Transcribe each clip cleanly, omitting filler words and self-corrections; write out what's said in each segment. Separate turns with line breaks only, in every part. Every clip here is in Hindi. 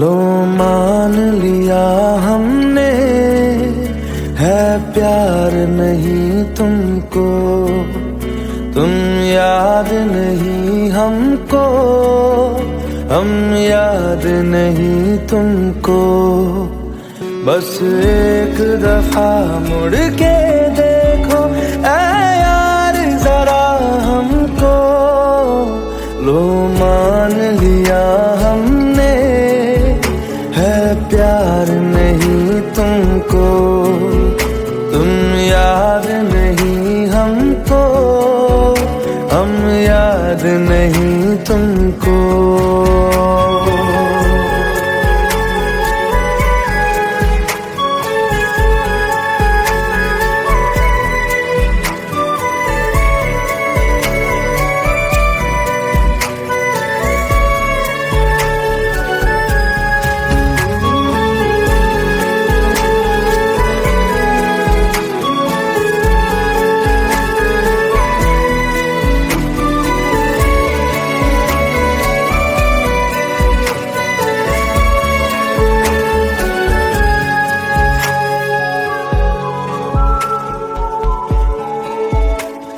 लो मान लिया हमने, है प्यार नहीं तुमको, तुम याद नहीं हमको, हम याद नहीं तुमको। बस एक दफा मुड़ के देखो ऐ यार जरा हमको, लो मान लिया हमने, है प्यार नहीं तुमको, तुम याद नहीं हमको, हम याद नहीं तुमको।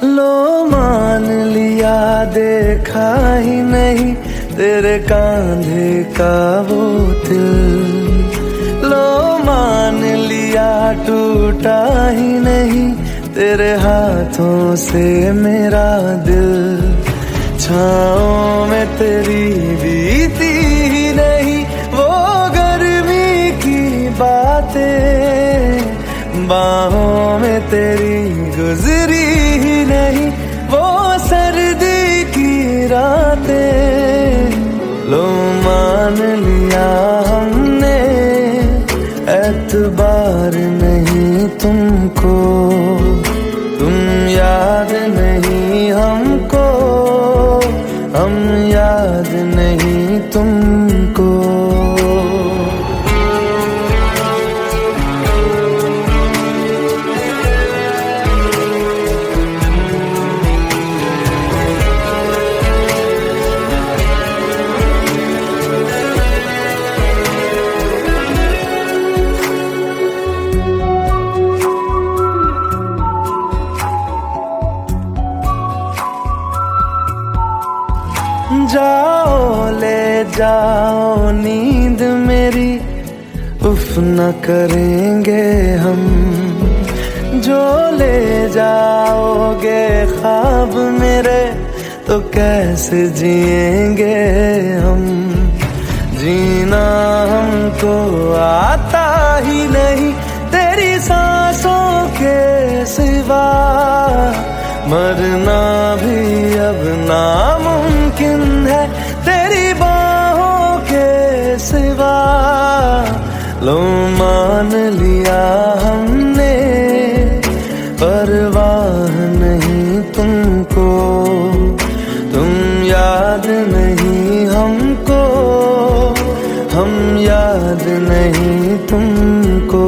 लो मान लिया देखा ही नहीं तेरे कांधे का वो दिल, लो मान लिया टूटा ही नहीं तेरे हाथों से मेरा दिल। छाँव में तेरी बीती ही नहीं वो गर्मी की बातें, बाहों में तेरी गुजरी ही नहीं वो सर्दी की रातें। लो मान लिया हमने, एतबार नहीं तुमको, तुम याद नहीं हमको, हम याद नहीं तुमको। जाओ ले जाओ नींद मेरी, उफ न करेंगे हम, जो ले जाओगे ख्वाब मेरे तो कैसे जिएंगे हम। जीना हमको आता ही नहीं तेरी सांसों के सिवा, मरना भी अब नामुमकिन है तेरी बाहों के सिवा। लो मान लिया हमने, परवाह नहीं तुमको, तुम याद नहीं हमको, हम याद नहीं तुमको।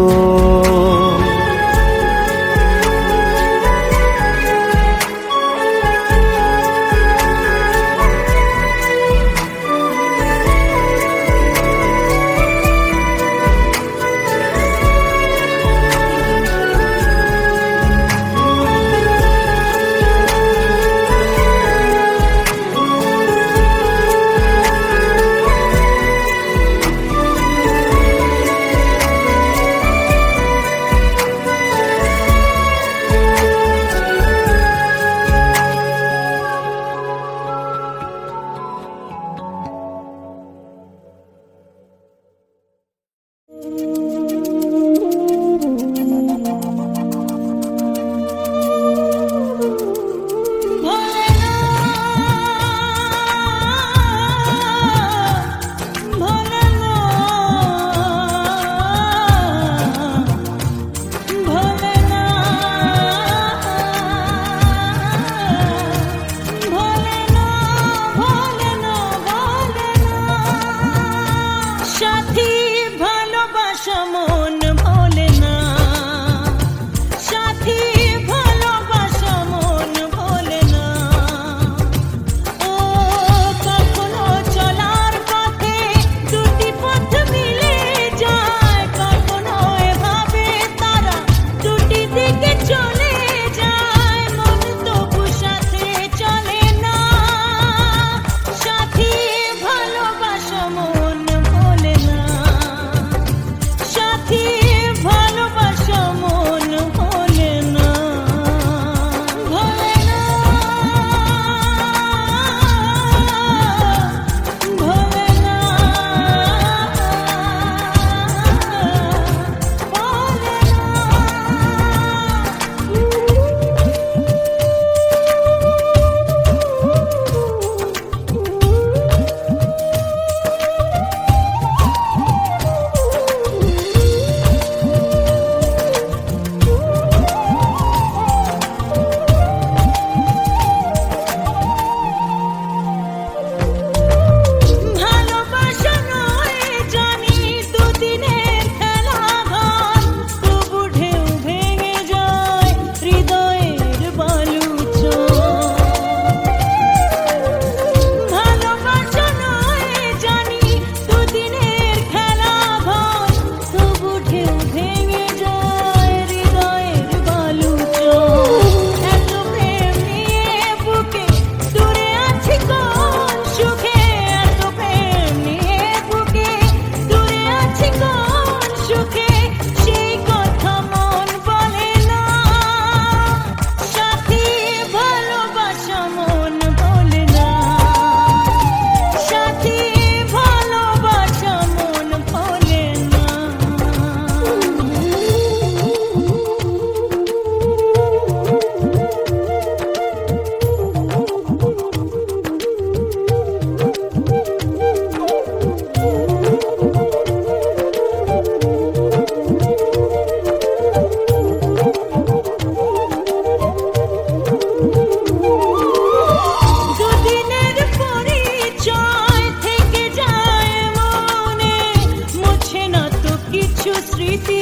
কিছু স্মৃতি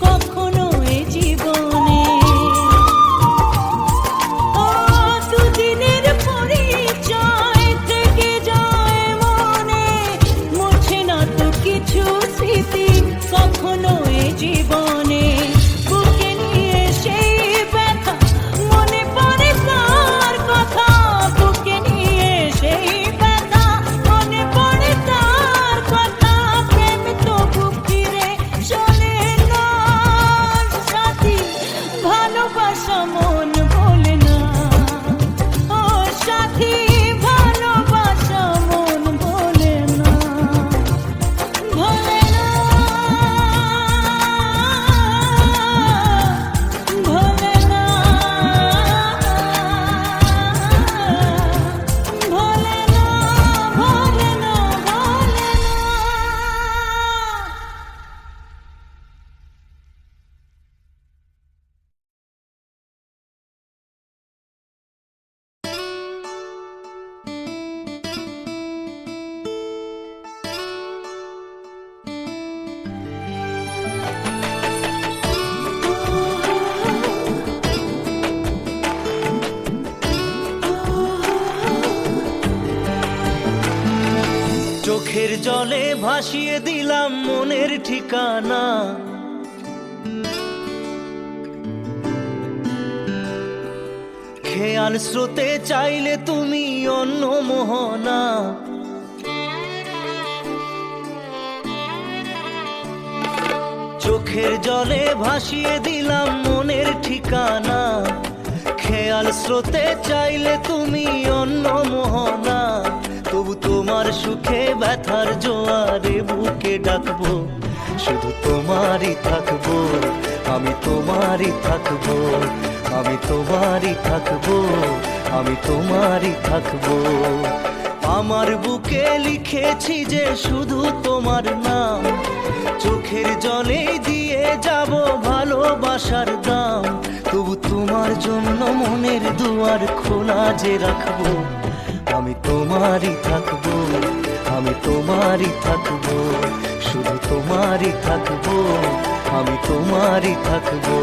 কখনো এ জীবনে। ও দুদিনের পরিচয় থেকে যায় মনে, মুছে না তো কিছু স্মৃতি কখনো এ জীবনে। বুকে নিয়ে সেই ব্যথা মনে পড়ে তার কথা, বুকে নিয়ে সেই ব্যথা মনে পড়ে তার কথা। প্রেম তো বুক ফিরে চলে না সাথী, ভালোবাসা মন ভোলে না। ও সাথী ভালোবাসা মন ভোলে না, ভোলে না, ভোলে না, ভোলে না, ভোলে না, ভোলে না।
চোখের জলে ভাসিয়ে দিলাম মনের ঠিকানা, খেয়াল স্রোতে চাইলে তুমি অন্য মোহনা। চোখের জলে ভাসিয়ে দিলাম মনের ঠিকানা, খেয়াল স্রোতে চাইলে তুমি অন্য মোহনা। তবু তোমার সুখে ব্যথার জোয়ারে বুকে ডাকবো, শুধু তোমারই থাকবো, আমি তোমারই থাকবো, আমি তোমারই থাকবো, আমি তোমারই থাকবো। আমার বুকে লিখেছি যে শুধু তোমার নাম, চোখের জলে দিয়ে যাব ভালোবাসার দাম। তবু তোমার জন্য মনের দুয়ার খোলা যে রাখবো, আমি তোমারই থাকবো, আমি তোমারই থাকবো, শুধু তোমারই থাকবো, আমি তোমারই থাকবো।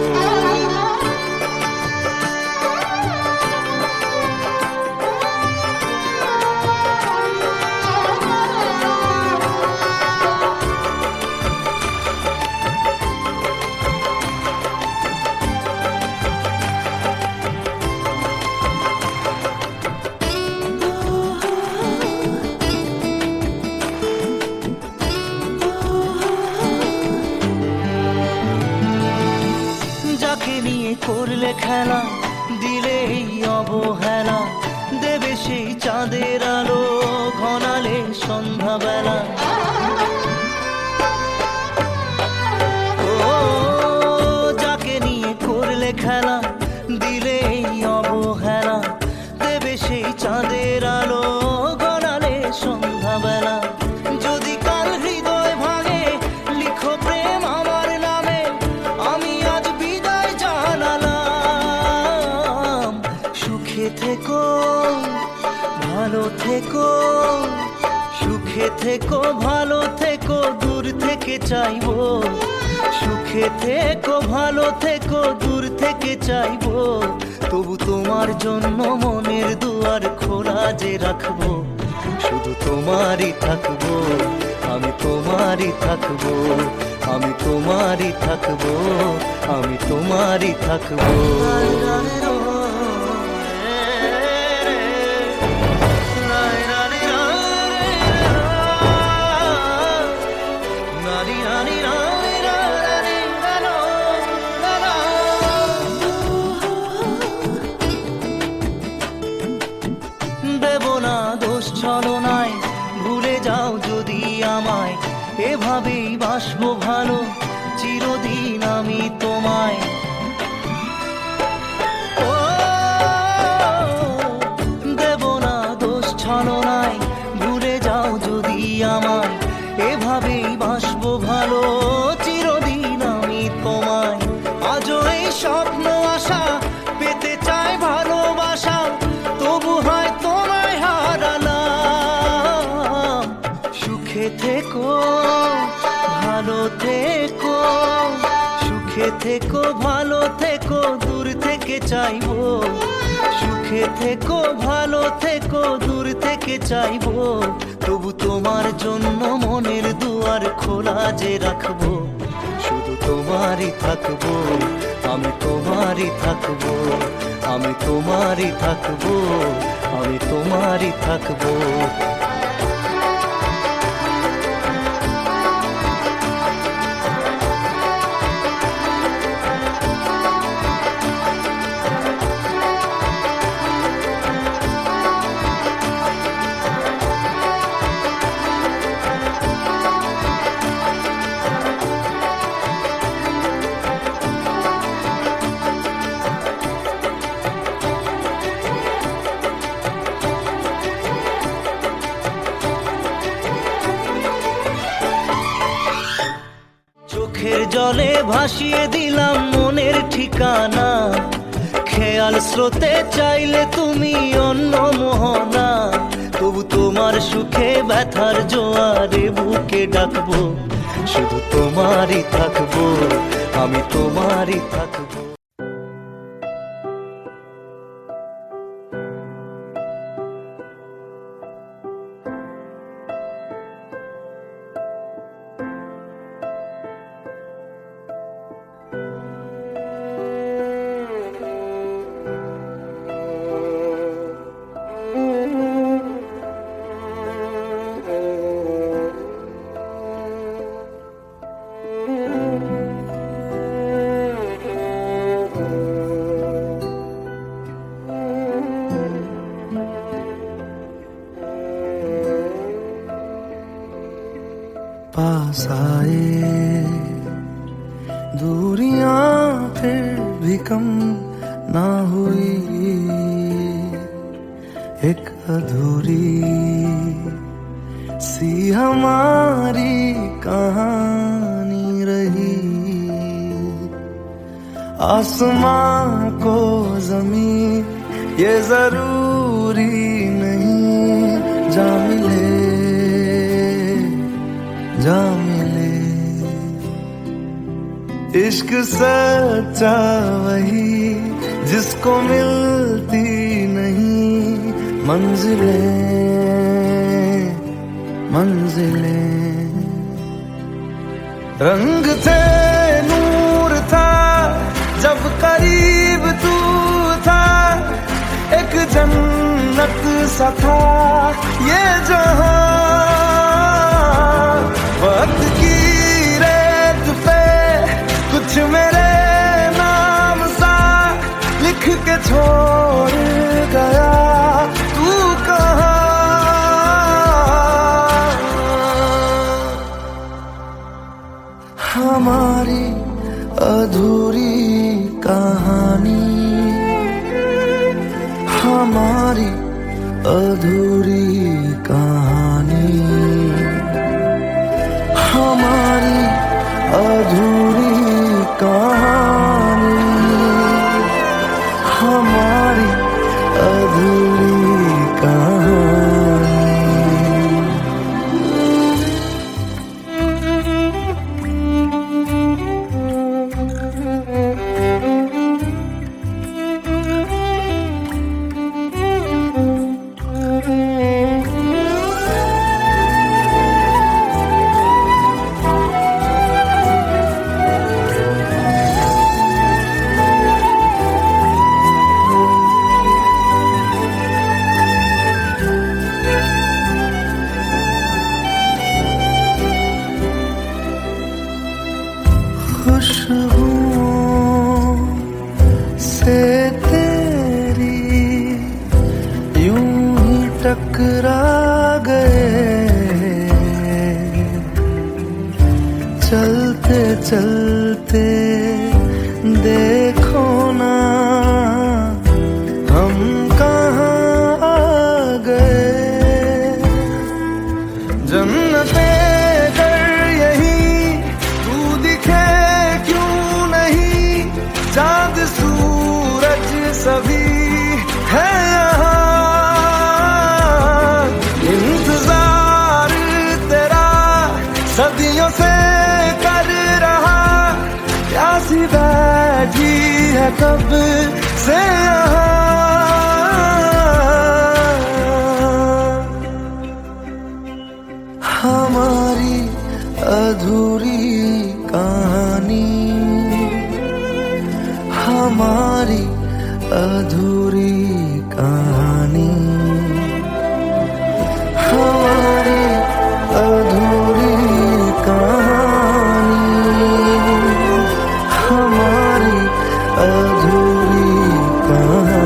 যাকে নিয়ে করলে খেলা, দিলে এই অবহেলা, দেবে সেই চাঁদের আলো ঘনালে সন্ধ্যাবেলা। ও যাকে নিয়ে করলে খেলা, দিলে এই অবহেলা, দেবে সেই চাঁদের আলো ঘনালে সন্ধ্যাবেলা। যদি কাল হৃদয় ভাঙে লিখো প্রেম আমার নামে, আমি আজ বিদায় জানালাম। সুখে থেকো, ভালো থেকো, সুখে থেকো, ভালো থেকো, দূর থেকে চাইবো। সুখে থেকো, ভালো থেকো, দূর থেকে চাইবো। তবু তোমার জন্য মনের দুয়ার খোলা যে রাখবো, শুধু তোমারই থাকবো, আমি তোমারই থাকবো, আমি তোমারই থাকবো, আমি তোমারই থাকবো। দেব না দোষ ছলনায়, ভুলে যাও যদি আমায়, এভাবেই বাসবো ভালো চিরদিন আমি তোমায়। ও দেব না দোষ ছলনায়, ভুলে যাও যদি আমায়, এভাবেই বাসবো ভালো চিরদিন আমি তোমায়। আজও এই স্বপ্ন আশা পেতে চাই ভালোবাসা, তবু হয় তোমায় হারালাম। সুখে থেকো, ভালো থেকো, থেকো, সুখে থেকো, ভালো থেকো, দূর থেকে চাইবো। সুখে থেকো, ভালো থেকো, দূর থেকে চাইবো। তবু তোমার জন্য মনের দুয়ার খোলা যে রাখবো। শুধু তোমারই থাকবো, আমি তোমারই থাকবো, আমি তোমারই থাকবো, আমি তোমারই থাকবো। চোখের জলে ভাসিয়ে দিলাম মনের ঠিকানা। খেয়াল স্রোতে চাইলে তুমি অন্য মোহনা। তবু তোমার সুখে ব্যথার জোয়ারে বুকে ডাকবো। শুধু তোমারই থাকবো, আমি তোমারই থাকবো। पास आए दूरियां फिर भी कम ना हुई। एक अधूरी सी हमारी कहानी रही। आसमां को जमीन ये जरूरी नहीं, जा मिले जा मिले। इश्क सच्चा वही जिसको मिलती नहीं मंजिलें मंजिलें। रंग थे नूर था जब करीब तू था। एक जन्नत सा था ये जहां। वक्त की रेत पे कुछ मेरे नाम सा लिख के छोड़ गया तू कहाँ। हमारी अधूरी कहानी, हमारी अधूरी कहानी, हमारी अधूरी कहानी, हमारी अधूरी कहानी। खुशबुओं से तेरी यूं ही टकरा गए। चलते चलते देखो ना हम कहाँ आ गए। जन्नते कर यही तू दिखे चांद सूरज सभी है यहाँ। इंतजार तेरा सदियों से कर बैठी है कब से यहाँ। हमारी अधूरी कहानी, हमारी अधूरी कहानी, हमारी अधूरी कहानी, हमारी अधूरी कहानी।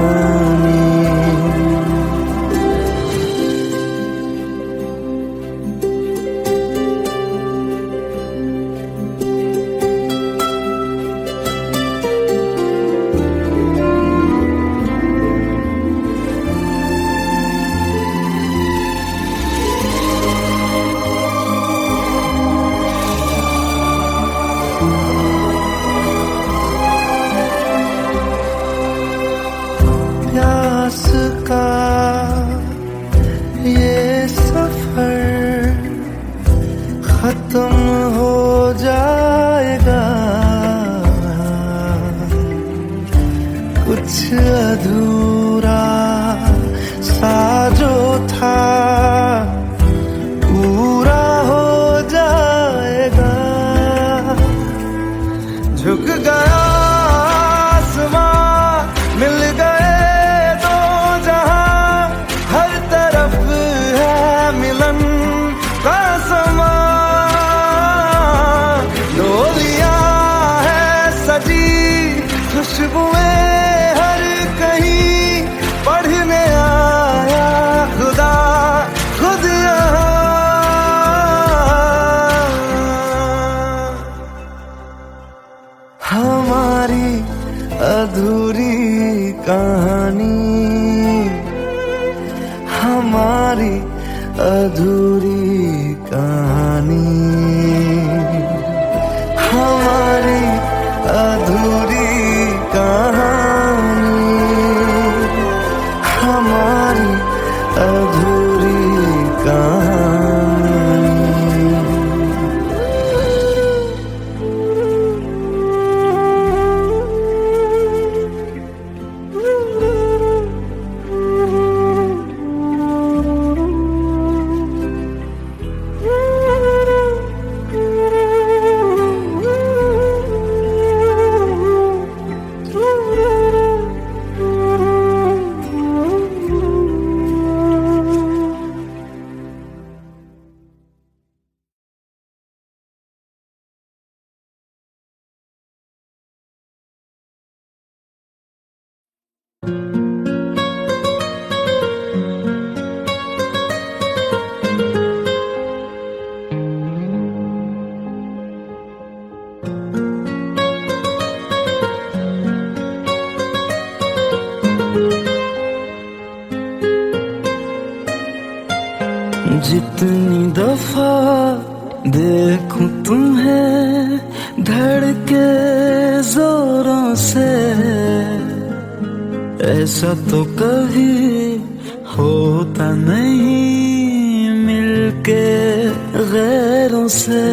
प्यास का ये सफर खत्म हो जाएगा, कुछ अधूरा सा जो था पूरा हो जाएगा। झुक गया आसमां, मिल गए दो जहां, हर तरफ है मिलन का समा। डोलियां है सजी, खुशबुएं हर कहीं, पढ़ने आया खुदा खुद यहाँ। हमारी अधूरी कहानी, हमारी अधूरी कहानी, हमारी अधूरी कहानी, हमारी अधूरी कहानी। जितनी दफा देखूं तुम्हें धड़के जोरों से, ऐसा तो कभी होता नहीं मिलके गैरों से।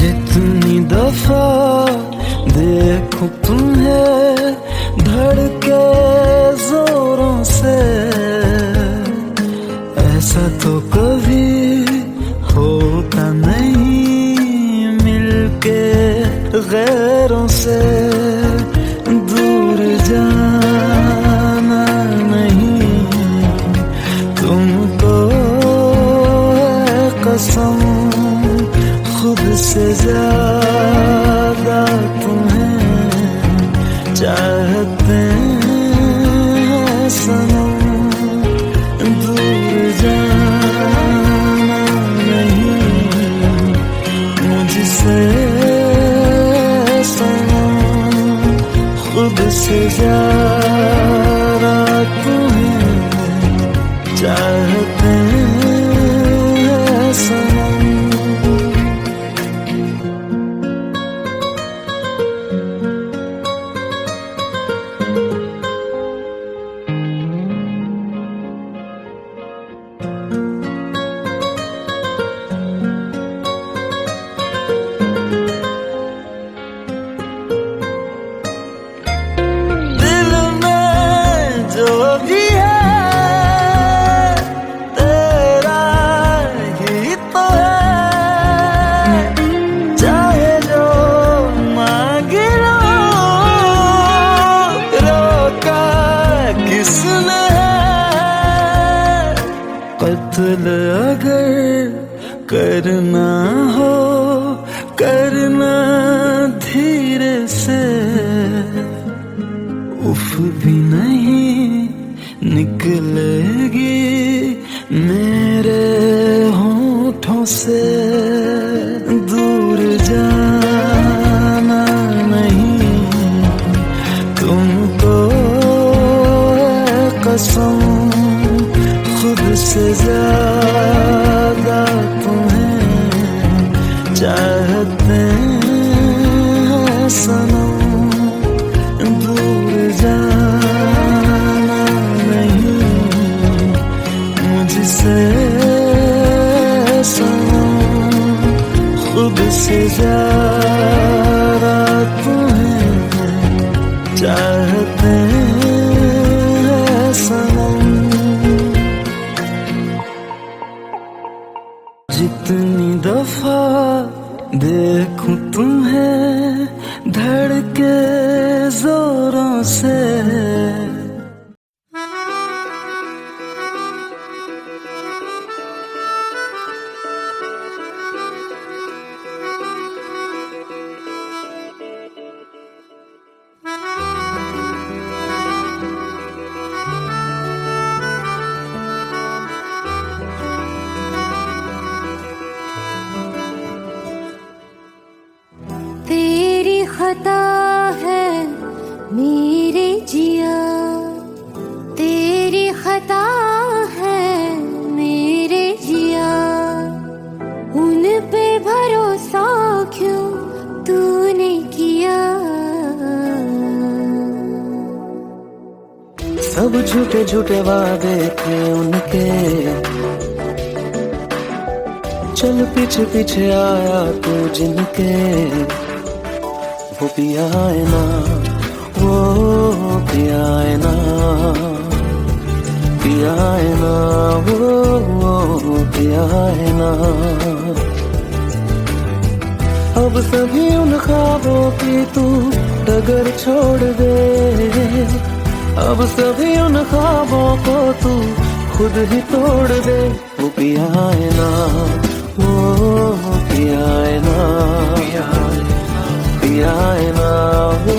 जितनी दफा देखूं तुम्हें धड़के जोरों से, ऐसा तो कभी होता नहीं मिलके गैरों से। दूर जाना नहीं तुमको है कसम, खुद से ज्यादा तुम्हें चाहते हैं सनम। दूर जाना नहीं मुझसे सनम, खुद से ज्यादा तुम्हें चाहते हैं सनम। नकल अगर करना हो करना धीरे से, उफ भी नहीं निकलेगी मेरे होठों से। दूर जाना नहीं तुमको कसम, खुद से ज्यादा तुम्हें चाहते हैं सनम। दूर जाना नहीं मुझसे सनम, खुद से ज्यादा तुम्हें चाहते हैं सनम। जितनी दफा देखूं तुम्हें धड़के जोरों से,
तेरी खता है मेरे जिया, तेरी खता है मेरे जिया। उन पे भरोसा क्यों तूने किया।
सब झूठे झूठे वादे थे उनके, चल पीछे पीछे आया तू जिनके। वो पिया है ना, वो पिया है ना, पिया है ना, वो पिया है ना। अब सभी उन ख्वाबों की तू डगर छोड़ दे, अब सभी उन ख्वाबों को तू खुद ही तोड़ दे। वो पिया है ना, वो पिया है ना, पिया है ना, वो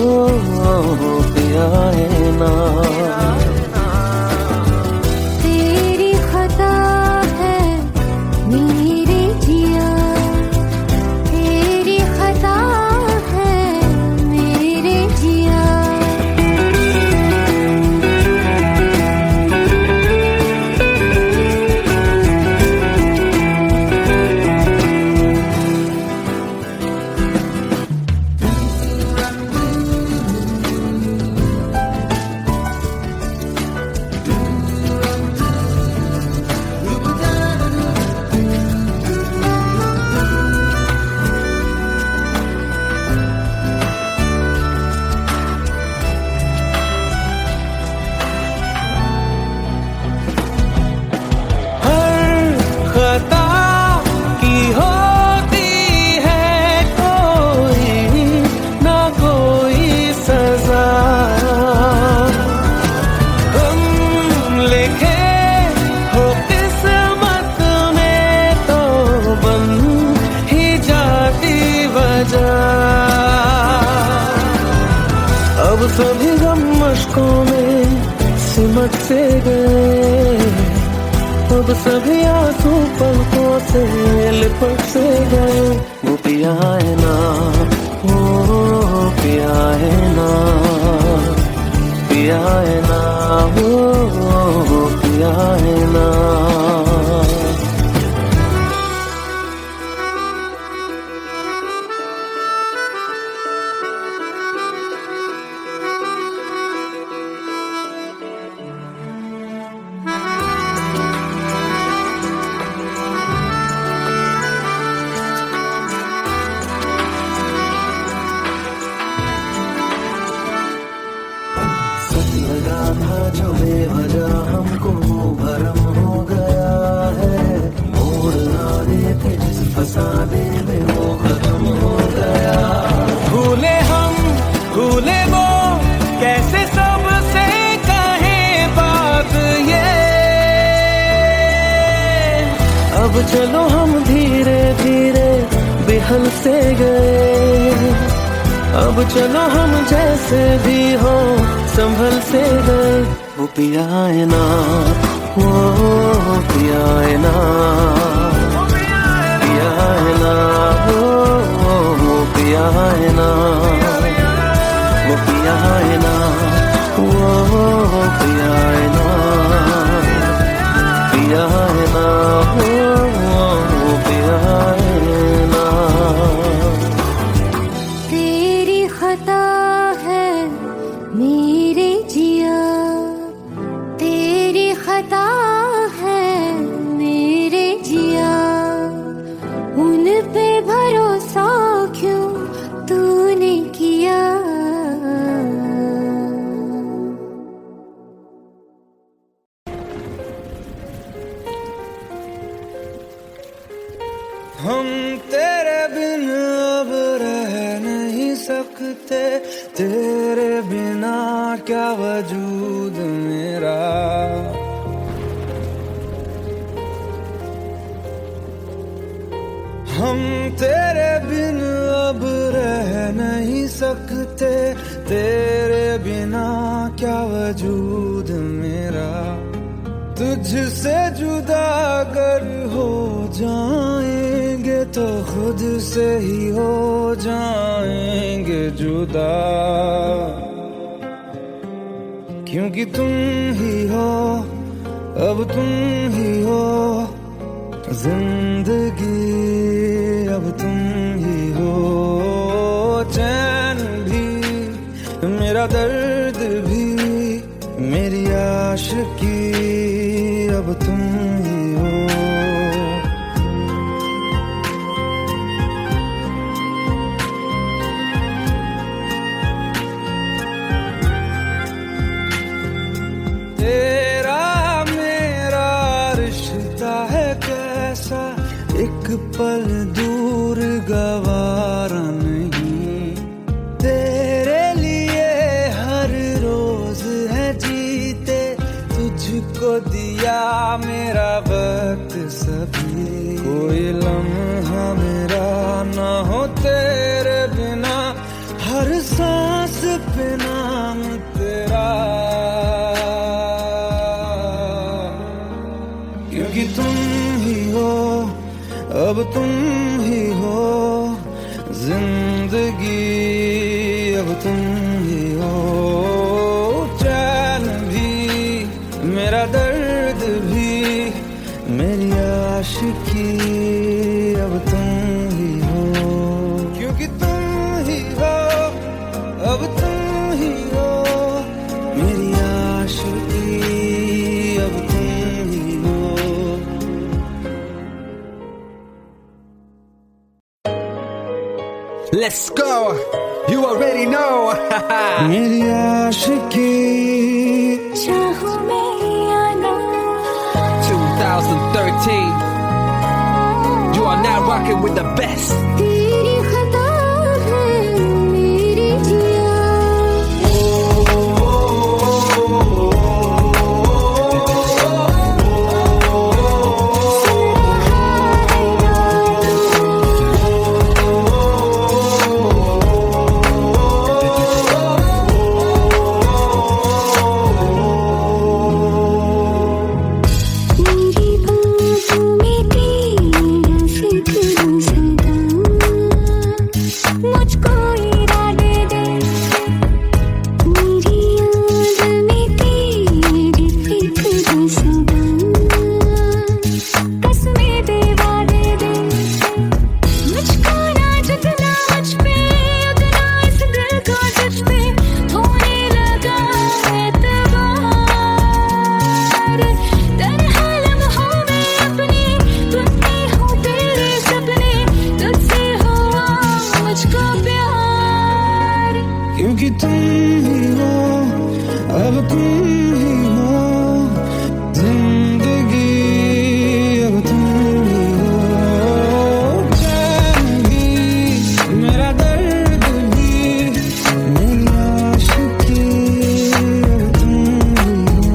पिया है ना।
तेरी खता है मेरे जिया, तेरी खता है मेरे जिया।
खता की होती है कोई ना कोई सजा, हम लिखे हो किस्मत में तो बन ही जाती वजह। अब सभी गम मशकों में सिमट से गए, अब सभी आंसू पलकों से लिपट से गए। वो पिया है ना, वो पिया है ना, पिया है ना, वो पिया है ना। अब चलो हम धीरे धीरे बिहल से गए, अब चलो हम जैसे भी हो संभल से गए। वो पिया है ना, वो पिया है ना, पिया है ना, वो पिया है ना, वो पिया है ना, वो पिया है ना, पिया है ना, वो पिया है ना।
तेरी खता है मेरे जिया, तेरी खता है मेरे जिया, उन पे भरोसा क्यों तूने किया।
हम तेरे बिन अब रह नहीं सकते, तेरे बिना क्या वजूद मेरा। हम तेरे बिन अब रह नहीं सकते, तेरे बिना क्या वजूद मेरा। तुझसे जुदा अगर हो जाएंगे तो खुद से ही हो जाएंगे जुदा, क्योंकि तुम ही हो, अब तुम ही हो जिंदगी, अब तुम ही हो चैन भी, मेरा दर्द भी, मेरी आशिकी, अब तुम ही हो। तेरा मेरा रिश्ता है कैसा, एक पल दूर गवारा नहीं। तेरे लिए हर रोज है जीते, तुझको दिया मेरा वक्त सभी। कोई लम्हा मेरा ना हो तेरे बिना, हर सांस पे नाम तेरा, क्योंकि तुम ही हो, अब तुम ही हो जिंदगी, अब तुम ही हो चैन भी, मेरा दर्द भी, मेरी आशिकी, अब तुम ही हो, क्योंकि तुम ही हो, अब तुम ही हो मेरी आशिकी, अब तुम ही हो।
Let's go, you already know.
मेरी आशिकी
चाहूं मैं या ना,
2013, you are now rocking with the best.
तेरी खता है मेरे जिया।
क्योंकि तुम ही हो, अब तुम ही हो जिंदगी, अब तुम ही हो चैन भी, मेरा दर्द भी, मेरी आशिकी, अब तुम ही हो।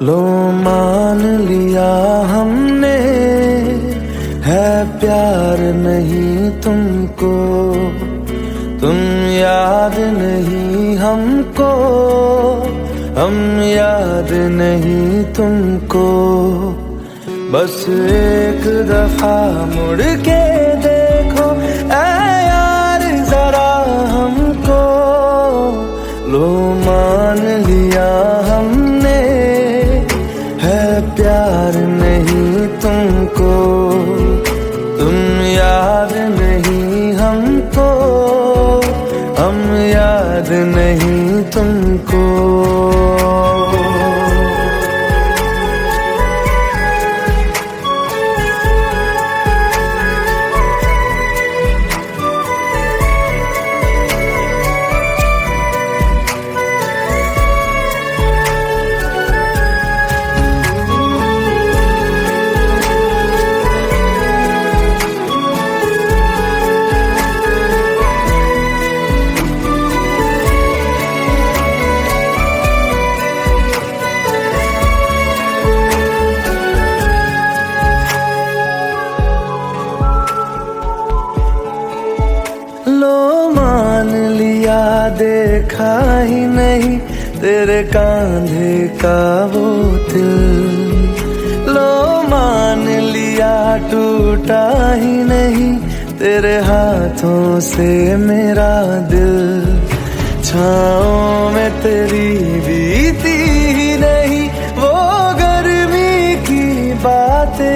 लो मान लिया हमने, है प्यार नहीं तुमको, तुम याद नहीं हमको, हम याद नहीं तुमको। बस एक दफा मुड़ के देखो ऐ यार जरा हमको, लो मान लिया हमने, है प्यार नहीं तुमको, तुम याद नहीं हमको, हम याद नहीं तुमको। लो मान लिया देखा ही नहीं तेरे कांधे का वो दिल, लो मान लिया टूटा ही नहीं तेरे हाथों से मेरा दिल, छाँव में तेरी बीती ही नहीं वो गर्मी की बातें,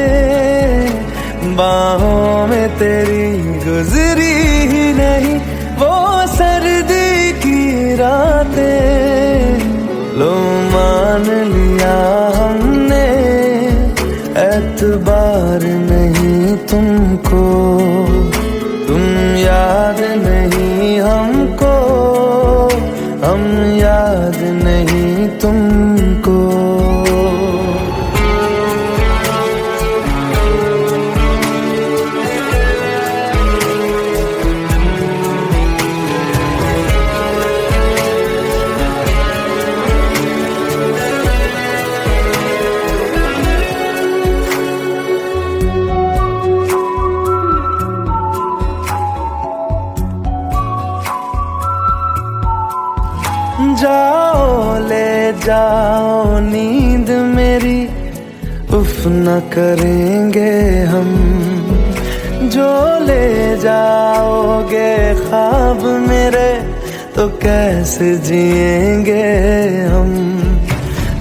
बाहों में तेरी गुजरी ही नहीं वो सर्दी की रातें। लो मान लिया हमने, एतबार नहीं तुमको, तुम याद नहीं हमको, हम याद नहीं तुमको। जाओ ले जाओ नींद मेरी, उफ न करेंगे हम, जो ले जाओगे ख्वाब मेरे तो कैसे जिएंगे हम,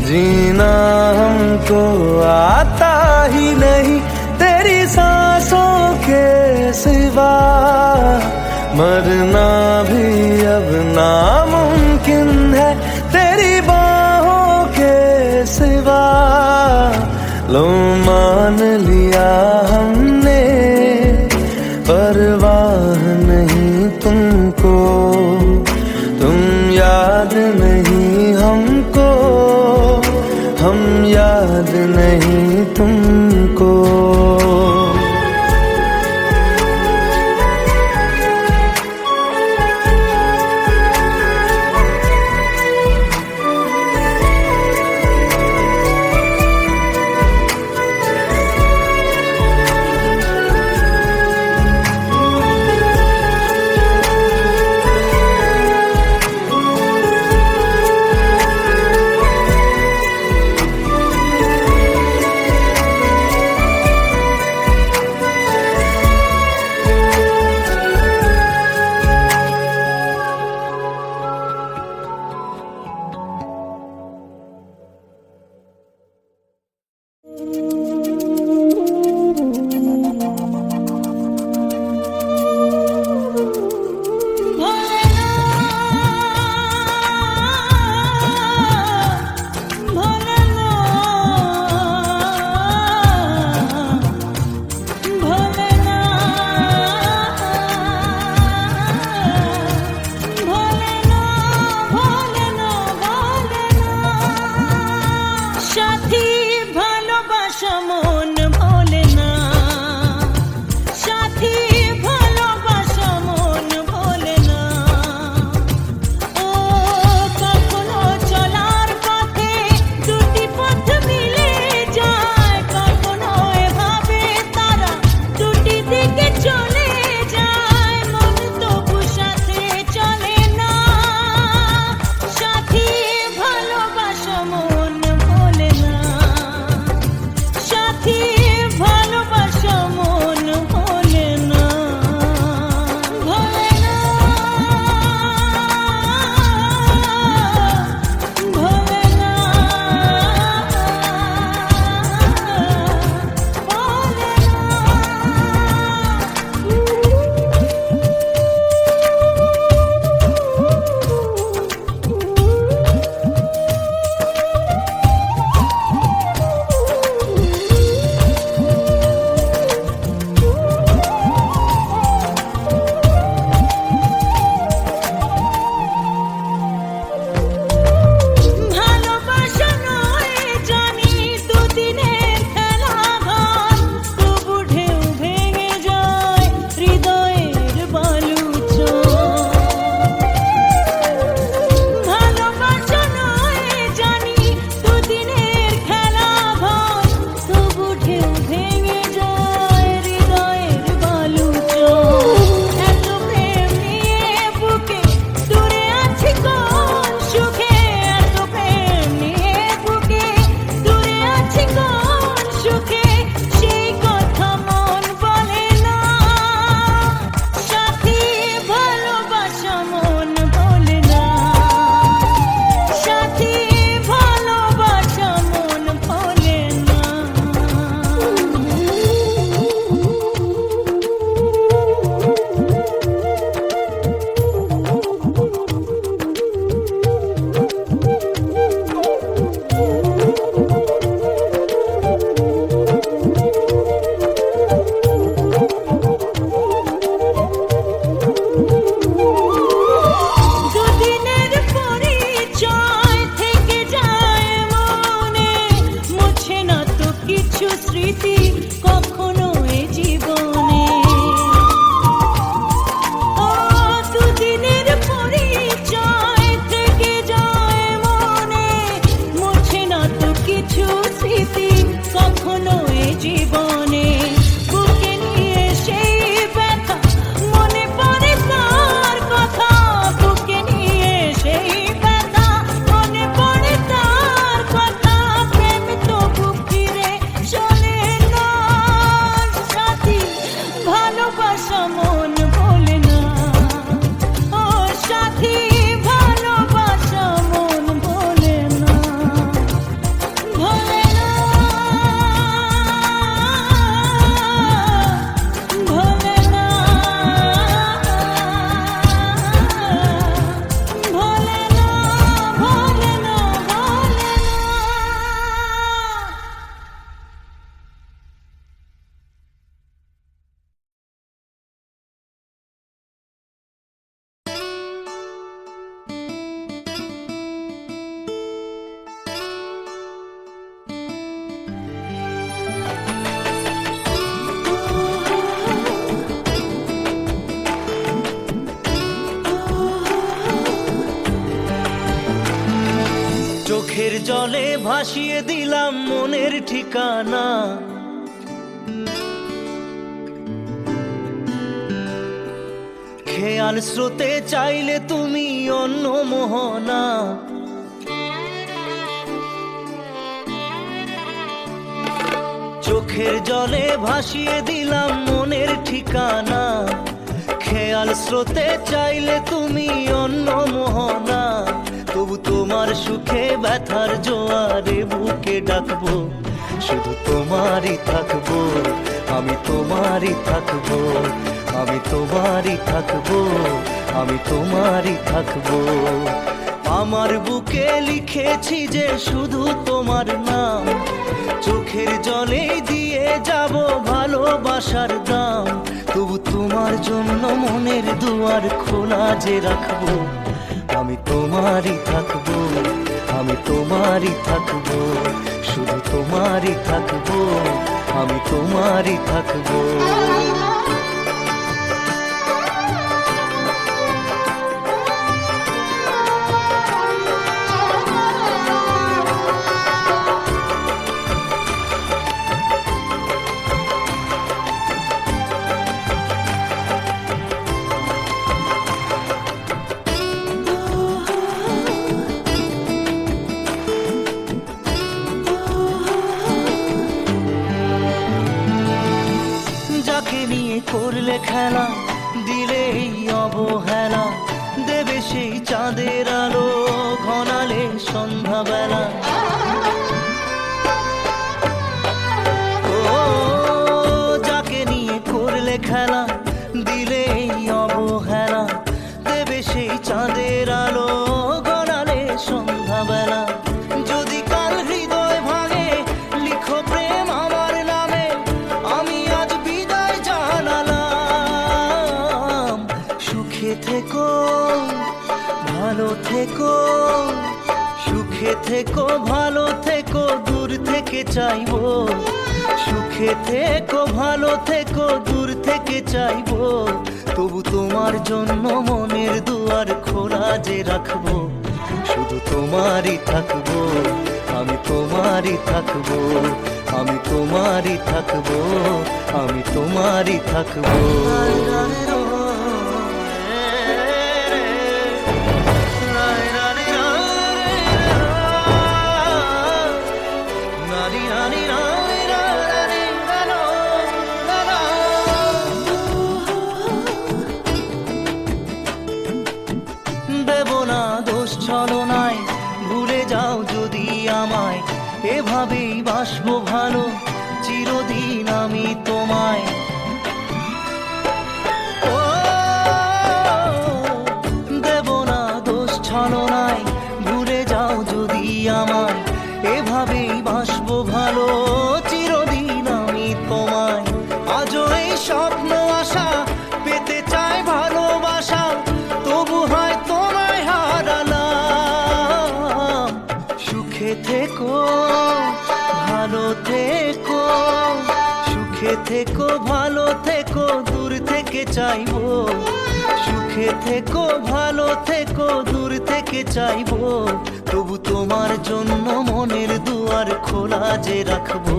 जीना हमको आता ही नहीं तेरी सांसों के सिवा, मरना भी अब नामुमकिन है तेरी बाहों के सिवा। लो मान लिया हमने, परवाह नहीं तुमको, तुम याद नहीं हमको, हम याद नहीं तुमको।
পথ
চোখের জলে ভাসিয়ে দিলাম মনের ঠিকানা, খেয়াল স্রোতে চাইলে তুমি অন্য মোহনা। চোখের জলে ভাসিয়ে দিলাম মনের ঠিকানা, খেয়াল স্রোতে চাইলে তুমি অন্য মোহনা। তবু তোমার সুখে ব্যথার জোয়ারে বুকে ডাকবো, শুধু তোমারই থাকবো, আমি তোমারই থাকবো, আমি তোমারই থাকবো, আমি তোমারই থাকবো। আমার বুকে লিখেছি যে শুধু তোমার নাম, চোখের জলে দিয়ে যাব ভালোবাসার দাম। তবু তোমার জন্য মনের দুয়ার খোলা যে রাখবো, আমি তোমারই থাকবো, আমি তোমারই থাকবো, শুধু তোমারই থাকবো, আমি তোমারই থাকবো। যাকে নিয়ে করলে খেলা, দিলে এই অবহেলা, দেবে সেই চাঁদের আলো ঘনালে সন্ধ্যাবেলা। ও যাকে নিয়ে করলে খেলা, দিলে এই অবহেলা, দেবে সেই চাঁদের আলো ঘনালে সন্ধ্যাবেলা। যদি কাল হৃদয় ভাঙে লিখো প্রেম আমার নামে, আমি আজ বিদায় জানালাম। সুখে থেকো ভালো থেকো, সুখে থেকো ভালো থেকো, দূর থেকে চাইবো। সুখে থেকো ভালো থেকো, দূর থেকে চাইবো। তবু তোমার জন্য মনের দুয়ার খোলা যে রাখবো, শুধু তোমারই থাকবো, আমি তোমারই থাকবো, আমি তোমারই থাকবো, আমি তোমারই থাকবো। দেব না দোষ ছলনায়, ভুলে যাও যদি আমায়, এভাবেই বাসবো ভালো চিরদিন আমি তোমায়। ও দেব না দোষ ছলনায়, ভুলে যাও যদি আমায়, এভাবেই বাসবো ভালো চিরদিন আমি তোমায়। আজও এই স্বপ্ন আশা পেতে চাই ভালোবাসা, তবু হয় তোমায় হারালাম। সুখে থেকো ভালো থেকো, সুখে থেকো ভালো থেকো, দূর থেকে চাইবো। সুখে থেকো ভালো থেকো, দূর থেকে চাইবো। তবু তোমার জন্য মনের দুয়ার খোলা যে রাখবো,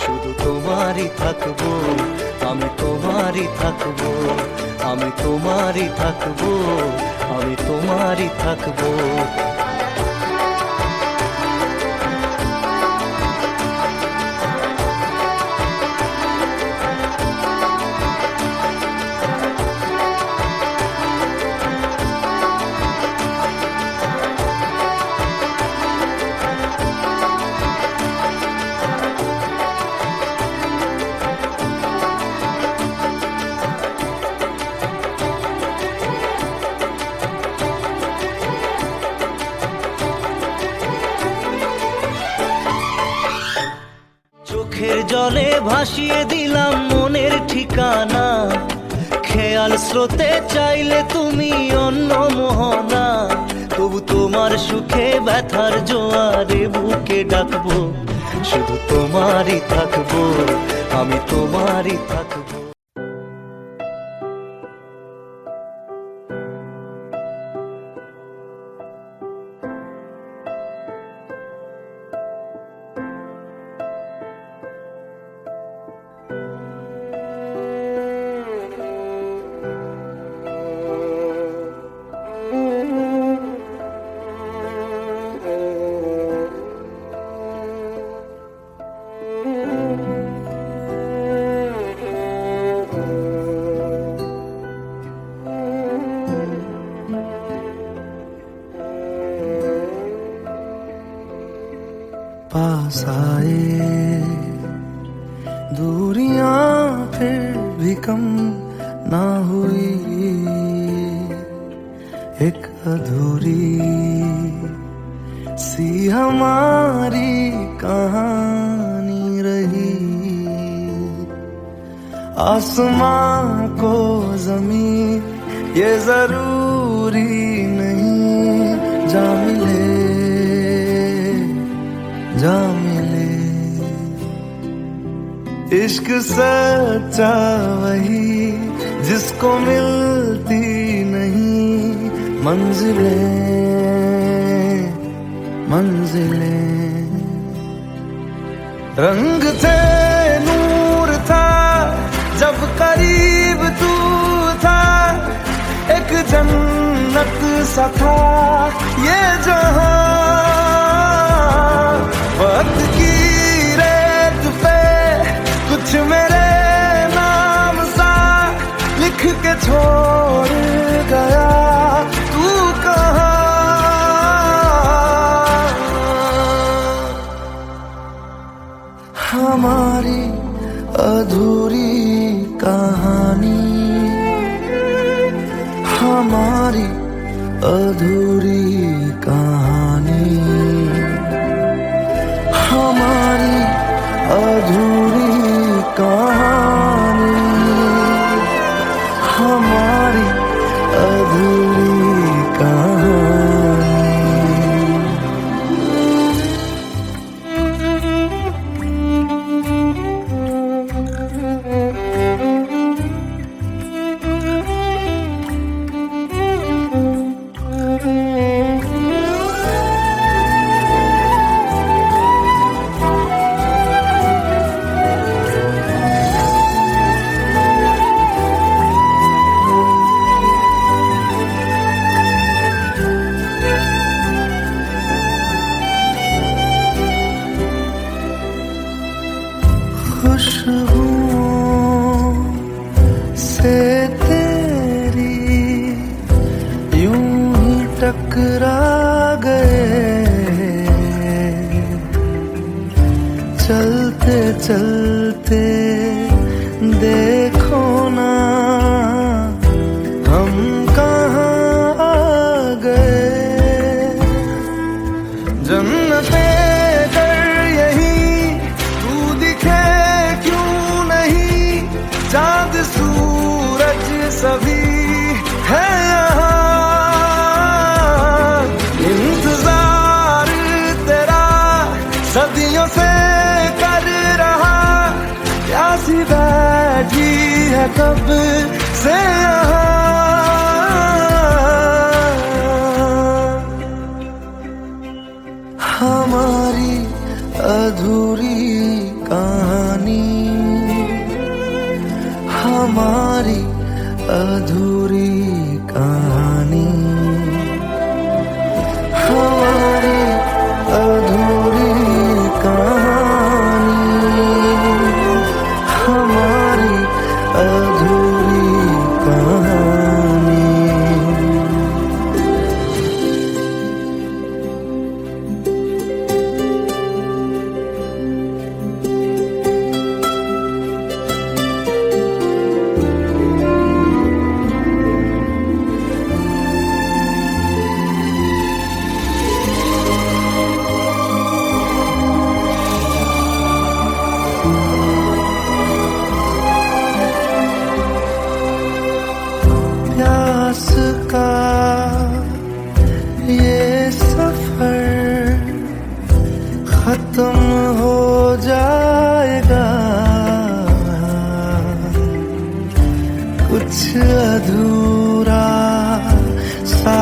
শুধু তোমারই থাকবো, আমি তোমারই থাকবো, আমি তোমারই থাকবো, আমি তোমারই থাকবো। চোখের জলে ভাসিয়ে দিলাম মনের ঠিকানা, খেয়াল স্রোতে চাইলে তুমি অন্য মোহনা। তবু তোমার সুখে ব্যথার জোয়ারে বুকে ডাকবো, শুধু তোমারই থাকবো, আমি তোমারই থাকবো। पास आए, दूरियां फिर भी कम ना हुई, एक अधूरी सी हमारी कहानी रही। आसमां को ज़मीं ये जरूरी नहीं, जा मिले जा मिले। इश्क सच्चा वही जिसको मिलती नहीं मंजिलें मंजिलें। रंग थे नूर था जब करीब तू था, एक जन्नत सा था ये जहां। वक्त की रेत पे कुछ मेरे नाम सा लिख के छोड़ गया, तू कहाँ? हमारी अधूरी कहानी, हमारी अधूरी कहानी, हमारी अधूरी कहानी, हमारी अधूरी कहानी। खुशबुओं से तेरी यूं ही टकरा गए, चलते चलते देखो ना हम कहाँ आ गए। जन्नते चाँद सूरज सभी है यहाँ, इंतजार तेरा सदियों से कर रहा, प्यासी बैठी है कब से यहाँ। हमारी अधूरी कहानी, हमारी अधूरी कहानी, हमारी अधूरी कहानी, हमारी अधूरी कहानी। प्यास का ये सफर खत्म हो जाएगा, कुछ अधूरा सा